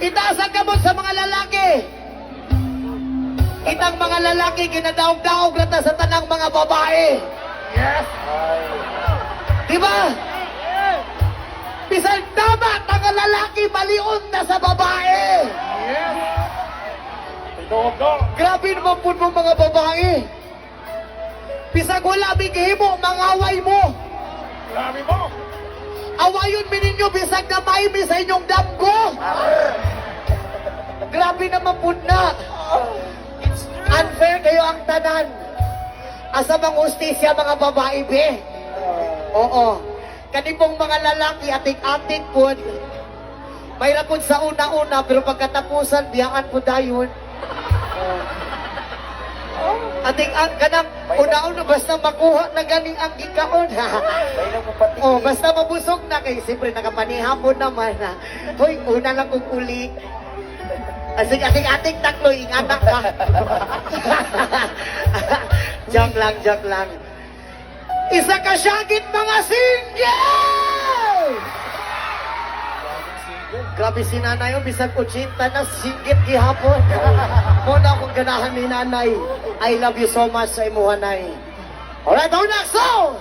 Itaas ang kamot sa mga lalaki. Itang mga lalaki, ginadaog-daog na sa tanang mga babae. Yes! Diba? Bisan tama, ang lalaki malion na sa babae. Yes! Ito. Grabe naman po mo mga babae. Bisag wala bigihimo, mangaway mo. Grabe mo! Awayon mi ninyo, bisag na may mi sa inyong damgo. Grabe naman po na. Unfair kayo ang tanan. Asa mang ustisya mga babae, be? Oo. Kanipong mga lalaki, atik-atik po. Mayroon po sa una-una, pero pagkatapusan, biyaan po dayon. Atik-ang kanang una-una, basta makuha na ganing ang gikaon. Oh, basta mabusog na kayo. Siyempre, nakapanihapon naman. Hoy, una lang kong uli. Asig, ating taklo, inganak ka. Joke lang, joke lang. Isa ka syagit mga single! Grabe si nanay, bisag 80 na singgit gihapon. Muna akong ganahan ni nanay. I love you so much sa imuhanay. Alright, next song!